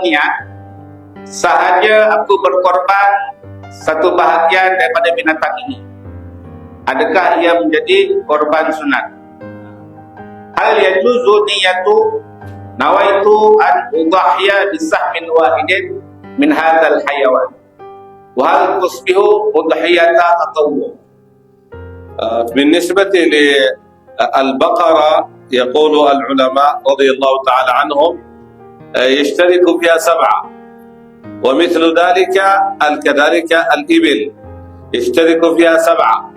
niat, sahaja aku berkorban satu bahagian daripada binatang ini, adakah ia menjadi korban sunat? Hal yajuzu niyatu nawaitu an udhhiya bisahmin wahidin min hadzal hayawan wa hal tusbihu udhiyata tatawwu. بالنسبة للبقرة يقول العلماء رضي الله تعالى عنهم يشترك فيها 7، ومثل ذلك كذلك الإبل يشترك فيها 7.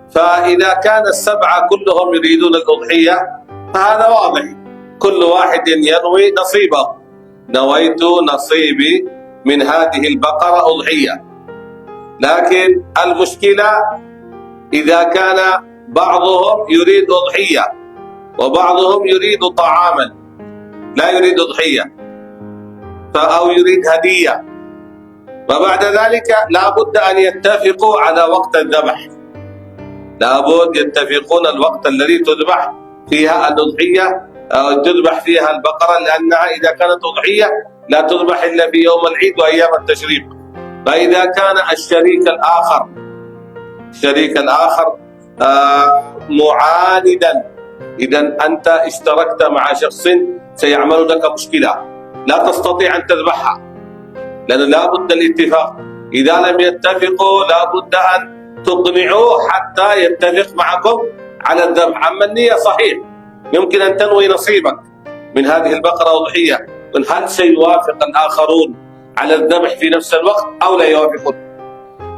فإذا كان ال7 كلهم يريدون الأضحية فهذا واضح، كل واحد ينوي نصيبه، نويت نصيبي من هذه البقرة أضحية. لكن المشكلة إذا كان بعضهم يريد أضحية وبعضهم يريد طعاما لا يريد أضحية أو يريد هدية، وبعد ذلك لابد أن يتفقوا على وقت الذبح، لابد يتفقون الوقت الذي تذبح فيها الأضحية أو تذبح فيها البقرة، لأنها إذا كانت أضحية لا تذبح إلا في يوم العيد وأيام التشريق. فإذا كان الشريك الآخر معاندا، إذا أنت اشتركت مع شخص سيعمل لك مشكلة، لا تستطيع أن تذبحها، لأنه لا بد الاتفاق. إذا لم يتفقوا لا بد أن تقنعوه حتى يتفق معكم على الذبح. أما النية صحيح، يمكن أن تنوي نصيبك من هذه البقرة أضحية، هل سيوافق الآخرون على الذبح في نفس الوقت أو لا يوافقون؟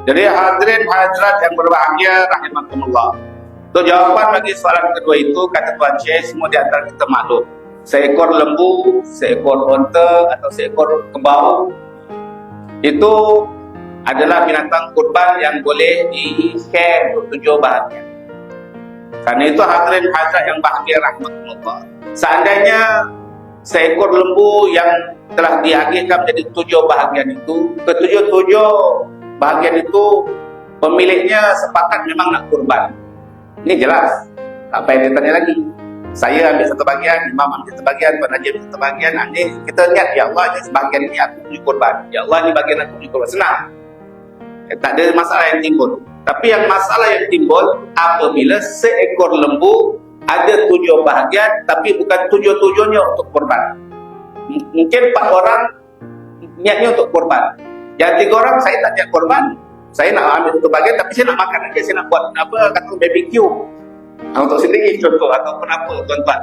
Jadi hadirin hadirat yang berbahagia rahimakumullah, untuk jawaban bagi soalan kedua itu, kata Tuan Syekh, semua di antara kita maklum, seekor lembu, seekor onta atau seekor kebau itu adalah binatang kurban yang boleh di-share untuk 7 bahagian. Karena itu hadirin hadirat yang bahagia rahimakumullah, seandainya seekor lembu yang telah diagihkan menjadi 7 bahagian itu, ke-7 bahagian itu pemiliknya sepakat memang nak kurban, ini jelas, apa yang ditanya lagi? Saya ambil satu bahagian, imam ambil satu bahagian, Pak Najib ambil satu bahagian. Ini kita niat, ya Allah, ini sebahagian ini aku punya kurban, ya Allah, ini bahagian aku punya kurban. Senang, tak ada masalah yang timbul. Tapi yang masalah yang timbul apabila seekor lembu ada 7 bahagian, tapi bukan 7-7-nya untuk kurban. Mungkin 4 orang niatnya untuk kurban, yang 3 orang saya tak niat kurban, saya nak ambil satu bahagian tapi saya nak makan aja, saya nak buat apa, kata BBQ untuk sendiri contoh, ataupun apa tuan-tuan,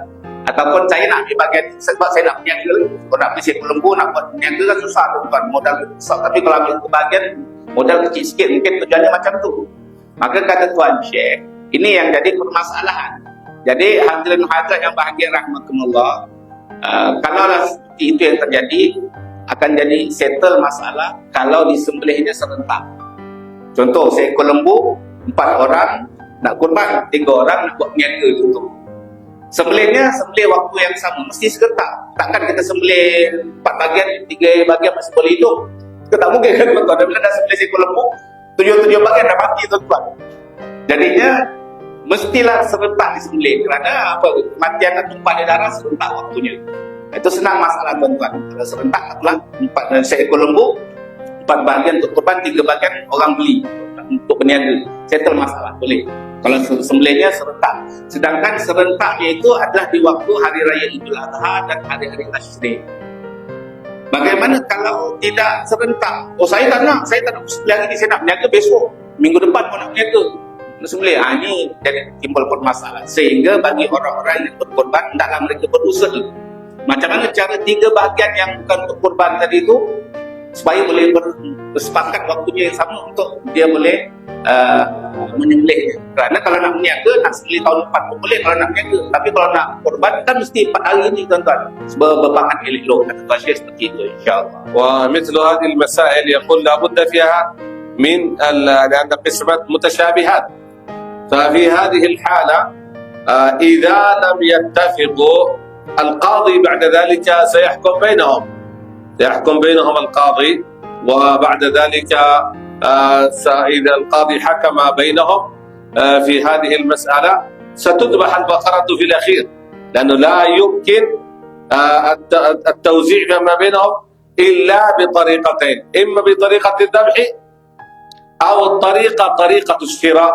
ataupun saya nak ambil bahagian sebab saya nak berniaga, kalau nak beli seekor lembu, nak buat berniaga kan susah tuan-tuan, modal besar. Tapi kalau ambil satu bahagian modal kecil sikit, mungkin tujuannya macam tu. Maka kata Tuan Syekh, ini yang jadi permasalahan. Jadi hadirin hadirat yang bahagia rahmatullah, kalaulah seperti itu yang terjadi, akan jadi settle masalah kalau disembelihnya serentak. Contoh, seekor lembu 4 orang nak kurban, 3 orang nak buat niaga contoh. Sembelihnya sembelih waktu yang sama, mesti serentak. Takkan kita sembelih 4 bahagian, 3 bahagian masih boleh hidup. Kita tak mungkin kan tuan-tuan, bila dah sembelih seekor lembu 7 bahagian dah mati tuan-tuan. Jadinya mestilah serentak disembelih, kerana apa, kematian dan tumpahan darah serentak waktunya. Itu senang masalah tuan-tuan. Kalau serentak itulah 4 seekor lembu, 4 bahagian untuk kurban, 3 bahagian orang beli untuk berniaga. Settle masalah, boleh. Kalau sembelihnya serentak. Sedangkan serentaknya itu adalah di waktu hari raya Idul Adha dan hari-hari Tasyrik. Bagaimana kalau tidak serentak? Oh, saya tak nak sembelih hari ini, saya nak berniaga besok, minggu depan pun nak berniaga, nak sembelih. Ini jadi timbul masalah. Sehingga bagi orang-orang yang berkorban, hendaklah mereka berusaha macam mana cara 3 bahagian yang bukan untuk kurban tadi itu, supaya boleh bersepakat waktunya yang sama untuk dia boleh menyembelih. Kerana kalau nak berniaga, nak sembelih tahun depan pun boleh kalau nak berniaga. Tapi kalau nak kurban, kan mesti 4 hari ini tuan-tuan, berpangat elok, kata Tuan Syekh seperti itu insyaAllah. ومثل هذه المسائل يقول لابد فيها من لأن قسمة متشابهات، ففي هذه الحالة إذا لم يتفقوا القاضي بعد ذلك سيحكم بينهم القاضي، وبعد ذلك إذا القاضي حكم بينهم في هذه المسألة ستذبح البقرة في الأخير، لأنه لا يمكن التوزيع فيما بينهم إلا بطريقتين، إما بطريقة الذبح أو الطريقة طريقة الشراء.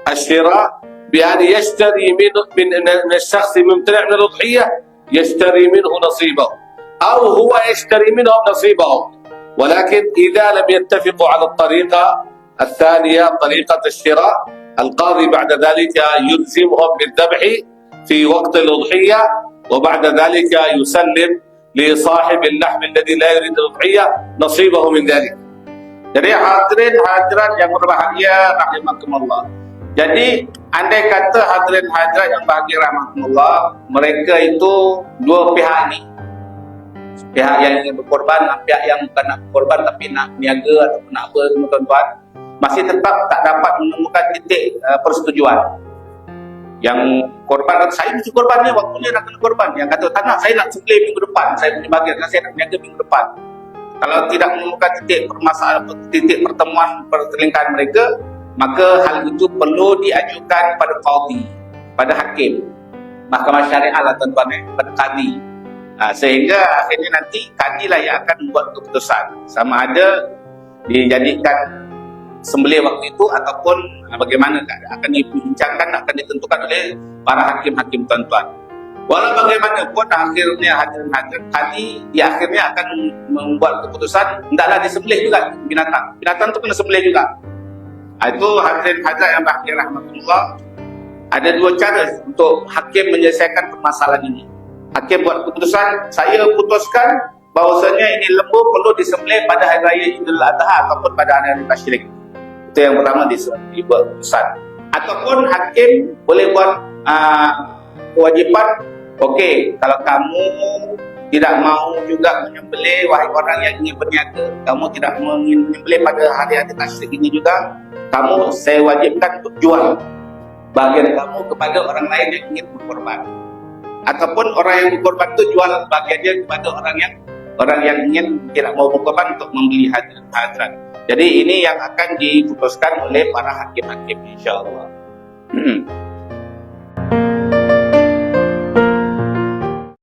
الشراء بأن يشتري من الشخص الممتنع من الأضحية، يشتري منه نصيبه، أو هو يشتري منهم نصيبهم. ولكن إذا لم يتفقوا على الطريقة الثانية طريقة الشراء، القاضي بعد ذلك يلزمهم بالذبح في وقت الأضحية، وبعد ذلك يسلم لصاحب اللحم الذي لا يريد الأضحية نصيبه من ذلك. Jadi hadirin hadirat yang berbahagia rahimakumullah. Jadi andai kata hadirin hadirat yang bahagia rahimakumullah, mereka itu dua pihak ni. Pihak yang ingin berkorban, pihak yang bukan nak berkorban tapi nak niaga atau nak apa tuan-tuan, masih tetap tak dapat menemukan titik persetujuan. Yang korban, saya mesti korban ni, waktunya nak kena korban. Yang kata tak nak, saya nak sembelih minggu depan, saya punya bahagian, saya nak niaga minggu depan. Kalau tidak menemukan titik permasalahan, titik pertemuan perselingkahan mereka, maka hal itu perlu diajukan pada qadhi, pada hakim mahkamah syariah lah tuan-tuan, pada qadhi. Sehingga akhirnya nanti qadhi lah yang akan membuat keputusan sama ada dijadikan sembelih waktu itu ataupun bagaimana akan dibincangkan, akan ditentukan oleh para hakim-hakim tuan-tuan. Walau bagaimanapun akhirnya hadirin-hadirin qadhi di akhirnya akan membuat keputusan hendaklah disembelih juga binatang. Binatang itu kena sembelih juga. Itu hadirin hadirat yang bahagia rahmatullah. Ada dua cara untuk hakim menyelesaikan permasalahan ini. Hakim buat keputusan, saya putuskan bahawasanya ini lembu perlu disembelih pada hari raya Idul Adha ataupun pada hari raya Tasyrik. Itu yang pertama dibuat keputusan. Ataupun hakim boleh buat kewajipan, okey, kalau kamu tidak mau juga menyembelih, wahai orang yang ingin berniaga, kamu tidak menyembelih pada hari-hari tasyrik ini juga, kamu saya wajibkan untuk jual bahagian kamu kepada orang lain yang ingin berkorban. Ataupun orang yang berkorban itu jual bahagiannya kepada orang yang ingin tidak mau berkorban untuk membeli hadirat. Jadi ini yang akan diputuskan oleh para hakim-hakim insya-Allah.